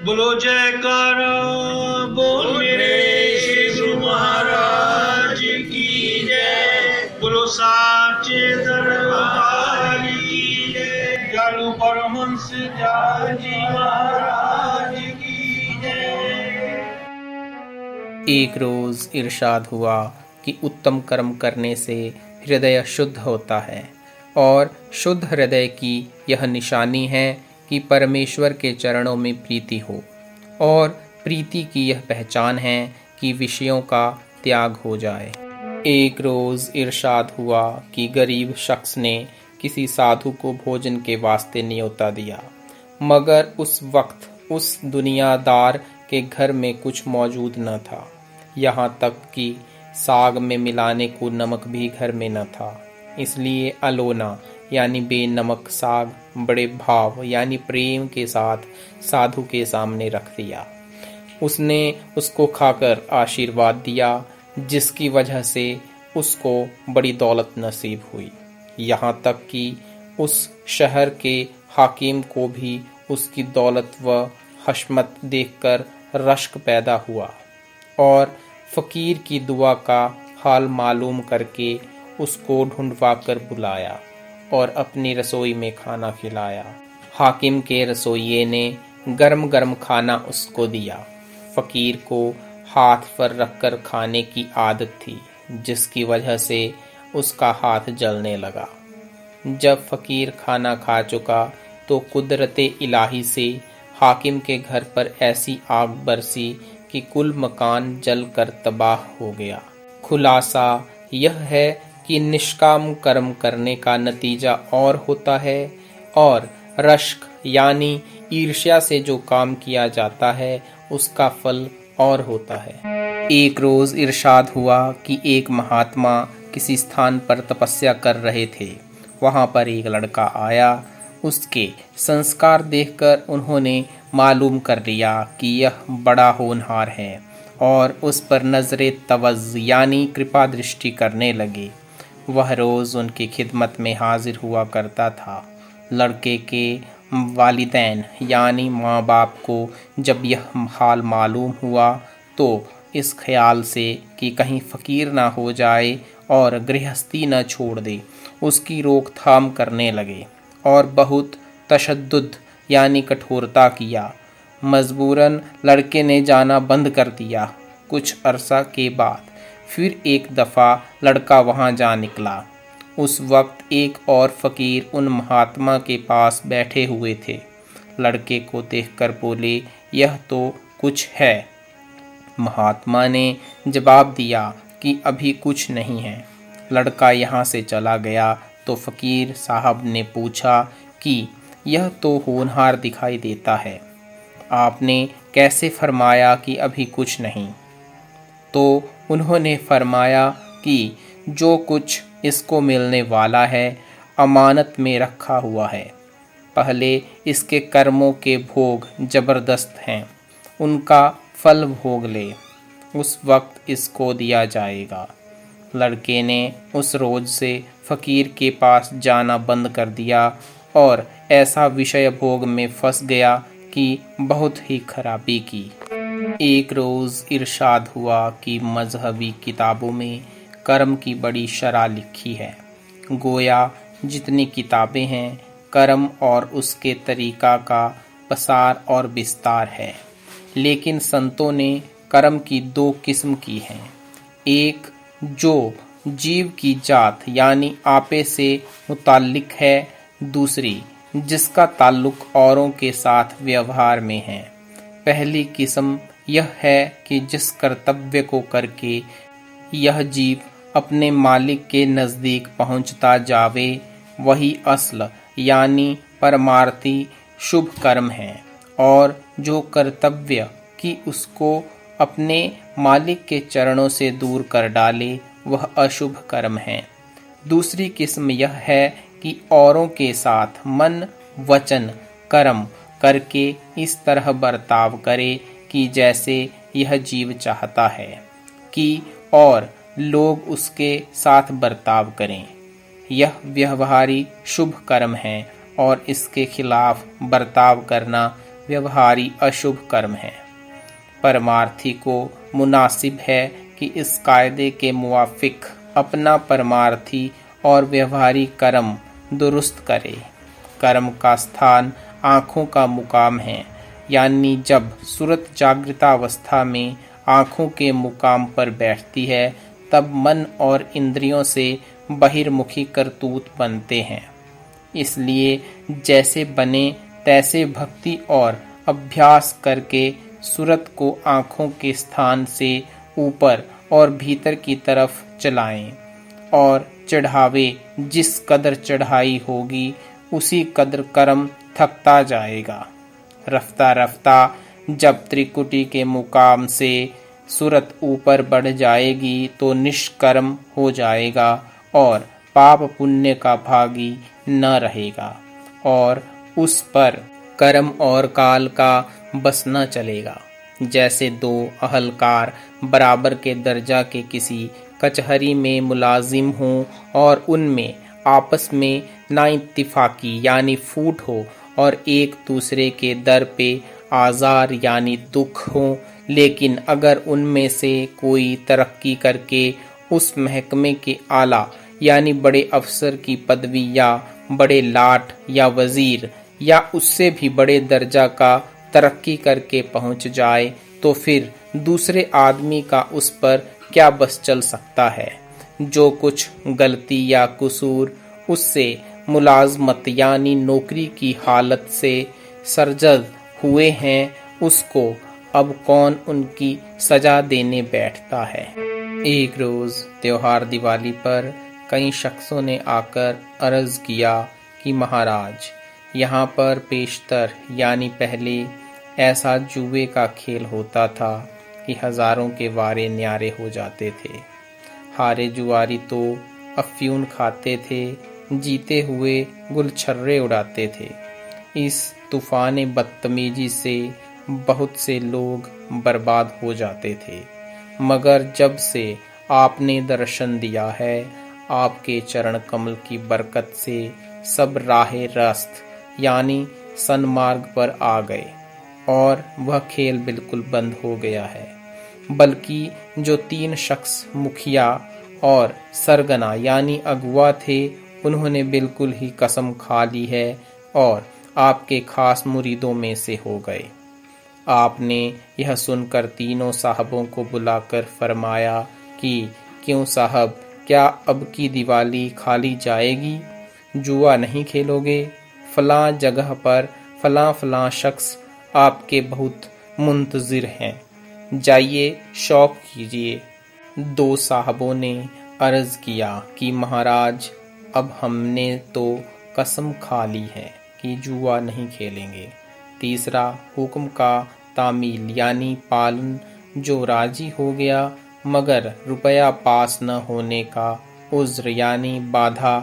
बोलो जयकारा बोल मेरे श्री गुरु महाराज की जय। बोलो साचे दरबार की जय। जालू परमहंस जी महाराज की जय। एक रोज इरशाद हुआ कि उत्तम कर्म करने से हृदय शुद्ध होता है और शुद्ध हृदय की यह निशानी है कि परमेश्वर के चरणों में प्रीति हो, और प्रीति की यह पहचान है कि विषयों का त्याग हो जाए। एक रोज इरशाद हुआ कि गरीब शख्स ने किसी साधु को भोजन के वास्ते न्योता दिया, मगर उस वक्त उस दुनियादार के घर में कुछ मौजूद न था। यहाँ तक कि साग में मिलाने को नमक भी घर में न था। इसलिए अलोना यानी बेनमक साग बड़े भाव यानी प्रेम के साथ साधु के सामने रख दिया। उसने उसको खाकर आशीर्वाद दिया, जिसकी वजह से उसको बड़ी दौलत नसीब हुई। यहाँ तक कि उस शहर के हाकिम को भी उसकी दौलत व हशमत देखकर रश्क पैदा हुआ और फकीर की दुआ का हाल मालूम करके उसको ढूंढवा कर बुलाया और अपनी रसोई में खाना खिलाया। हाकिम के रसोइये ने गरम गरम खाना उसको दिया। फकीर को हाथ पर रखकर खाने की आदत थी, जिसकी वजह से उसका हाथ जलने लगा। जब फकीर खाना खा चुका तो कुदरते इलाही से हाकिम के घर पर ऐसी आग बरसी कि कुल मकान जलकर तबाह हो गया। खुलासा यह है कि निष्काम कर्म करने का नतीजा और होता है, और रश्क यानी ईर्ष्या से जो काम किया जाता है उसका फल और होता है। एक रोज इरशाद हुआ कि एक महात्मा किसी स्थान पर तपस्या कर रहे थे। वहां पर एक लड़का आया। उसके संस्कार देखकर उन्होंने मालूम कर लिया कि यह बड़ा होनहार है और उस पर नजरे तवज्जो यानी कृपा दृष्टि करने लगे। वह रोज़ उनकी खिदमत में हाजिर हुआ करता था। लड़के के वालिदैन यानी माँ बाप को जब यह हाल मालूम हुआ तो इस ख्याल से कि कहीं फ़कीर ना हो जाए और गृहस्थी न छोड़ दे, उसकी रोकथाम करने लगे और बहुत तशद्दुद यानी कठोरता किया। मजबूरन लड़के ने जाना बंद कर दिया। कुछ अरसा के बाद फिर एक दफ़ा लड़का वहाँ जा निकला। उस वक्त एक और फ़कीर उन महात्मा के पास बैठे हुए थे। लड़के को देखकर बोले, यह तो कुछ है। महात्मा ने जवाब दिया कि अभी कुछ नहीं है। लड़का यहाँ से चला गया तो फ़कीर साहब ने पूछा कि यह तो होनहार दिखाई देता है, आपने कैसे फरमाया कि अभी कुछ नहीं? तो उन्होंने फरमाया कि जो कुछ इसको मिलने वाला है अमानत में रखा हुआ है। पहले इसके कर्मों के भोग ज़बरदस्त हैं, उनका फल भोग ले, उस वक्त इसको दिया जाएगा। लड़के ने उस रोज़ से फ़कीर के पास जाना बंद कर दिया और ऐसा विषय भोग में फंस गया कि बहुत ही खराबी की। एक रोज़ इरशाद हुआ कि मजहबी किताबों में कर्म की बड़ी शरह लिखी है। गोया जितनी किताबें हैं कर्म और उसके तरीक़ा का पसार और विस्तार है, लेकिन संतों ने कर्म की दो किस्म की हैं। एक जो जीव की जात यानी आपे से मुताल्लिक है, दूसरी जिसका ताल्लुक औरों के साथ व्यवहार में है। पहली किस्म यह है कि जिस कर्तव्य को करके यह जीव अपने मालिक के नज़दीक पहुंचता जावे, वही असल यानी परमार्थी शुभ कर्म है, और जो कर्तव्य कि उसको अपने मालिक के चरणों से दूर कर डाले, वह अशुभ कर्म है। दूसरी किस्म यह है कि औरों के साथ मन वचन कर्म करके इस तरह बर्ताव करे कि जैसे यह जीव चाहता है कि और लोग उसके साथ बर्ताव करें। यह व्यवहारी शुभ कर्म है और इसके खिलाफ बर्ताव करना व्यवहारी अशुभ कर्म है। परमार्थी को मुनासिब है कि इस कायदे के मुवाफिक अपना परमार्थी और व्यवहारी कर्म दुरुस्त करे। कर्म का स्थान आँखों का मुकाम है, यानी जब सूरत जागृतावस्था में आँखों के मुकाम पर बैठती है तब मन और इंद्रियों से बहिर्मुखी करतूत बनते हैं। इसलिए जैसे बने तैसे भक्ति और अभ्यास करके सूरत को आँखों के स्थान से ऊपर और भीतर की तरफ चलाएं और चढ़ावे जिस कदर चढ़ाई होगी उसी कदर कर्म थकता जाएगा। रफ्ता रफ्ता जब त्रिकुटी के मुकाम से सूरत ऊपर बढ़ जाएगी तो निष्कर्म हो जाएगा और पाप पुण्य का भागी न रहेगा और उस पर कर्म और काल का बस न चलेगा। जैसे दो अहलकार बराबर के दर्जा के किसी कचहरी में मुलाजिम हों और उनमें आपस में नाइत्तिफाकी यानी फूट हो और एक दूसरे के दर पे आज़ार यानी दुख हो, लेकिन अगर उनमें से कोई तरक्की करके उस महकमे के आला यानी बड़े अफसर की पदवी या बड़े लाट या वजीर या उससे भी बड़े दर्जा का तरक्की करके पहुंच जाए तो फिर दूसरे आदमी का उस पर क्या बस चल सकता है। जो कुछ गलती या कसूर उससे मुलाजमत यानी नौकरी की हालत से सरजद हुए हैं उसको अब कौन उनकी सजा देने बैठता है। एक रोज त्योहार दिवाली पर कई शख्सों ने आकर अर्ज किया कि महाराज, यहाँ पर पेशतर यानी पहले ऐसा जुए का खेल होता था कि हजारों के वारे न्यारे हो जाते थे। हारे जुआरी तो अफ्यून खाते थे, जीते हुए गुलछर्रे उड़ाते थे। इस तूफान बदतमीजी से बहुत से लोग बर्बाद हो जाते थे, मगर जब से आपने दर्शन दिया है आपके चरण कमल की बरकत से सब राहे रस्त यानी सन्मार्ग पर आ गए और वह खेल बिल्कुल बंद हो गया है। बल्कि जो 3 शख्स मुखिया और सरगना यानी अगुआ थे उन्होंने बिल्कुल ही कसम खा ली है और आपके खास मुरीदों में से हो गए। आपने यह सुनकर तीनों साहबों को बुलाकर फरमाया कि क्यों साहब, क्या अब की दिवाली खाली जाएगी? जुआ नहीं खेलोगे? फलां जगह पर फलां शख्स आपके बहुत मुंतजिर हैं, जाइए शौक कीजिए। 2 साहबों ने अर्ज किया कि महाराज, अब हमने तो कसम खा ली है कि जुआ नहीं खेलेंगे। तीसरा हुक्म का तामील यानी पालन जो राजी हो गया मगर रुपया पास न होने का उज्र यानी बाधा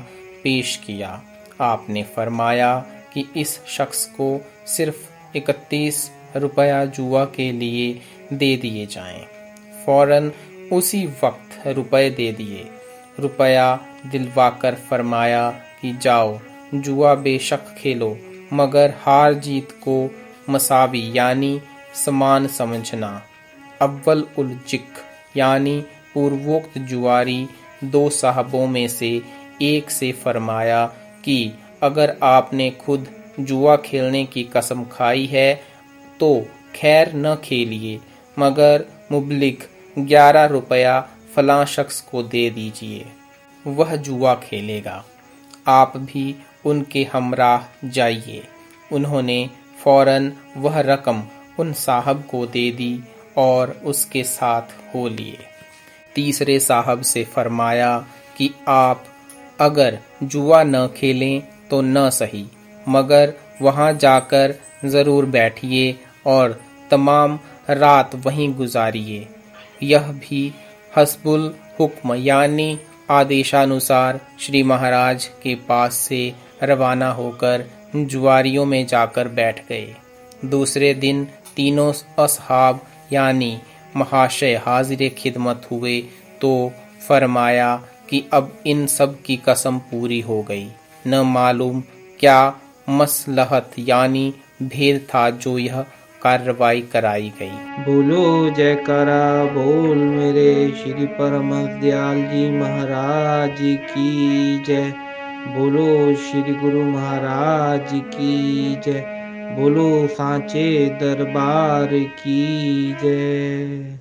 पेश किया। आपने फरमाया कि इस शख्स को सिर्फ 31 रुपया जुआ के लिए दे दिए जाएं। फौरन उसी वक्त रुपए दे दिए। रुपया दिलवाकर फरमाया कि जाओ जुआ बेशक खेलो मगर हार जीत को मसावी यानी समान समझना। अव्वल उल जिक यानी पूर्वोक्त जुआरी 2 साहबों में से एक से फरमाया कि अगर आपने खुद जुआ खेलने की कसम खाई है तो खैर न खेलिए मगर मुबलिग 11 रुपया फलां शख्स को दे दीजिए, वह जुआ खेलेगा। आप भी उनके हमराह जाइए। उन्होंने फौरन वह रकम उन साहब को दे दी और उसके साथ हो लिए। तीसरे साहब से फरमाया कि आप अगर जुआ न खेलें तो न सही मगर वहां जाकर जरूर बैठिए और तमाम रात वहीं गुजारिए। यह भी हस्बुल हुक्म यानी आदेशानुसार श्री महाराज के पास से रवाना होकर जुआरियों में जाकर बैठ गए। दूसरे दिन तीनों असहाब यानी महाशय हाजिर खिदमत हुए तो फरमाया कि अब इन सब की कसम पूरी हो गई। न मालूम क्या मसलहत यानी भेद था जो यह कार्रवाई कराई गई। बोलो जयकारा बोल मेरे श्री परम दयाल जी महाराज की जय। बोलो श्री गुरु महाराज की जय। बोलो सांचे दरबार की जय।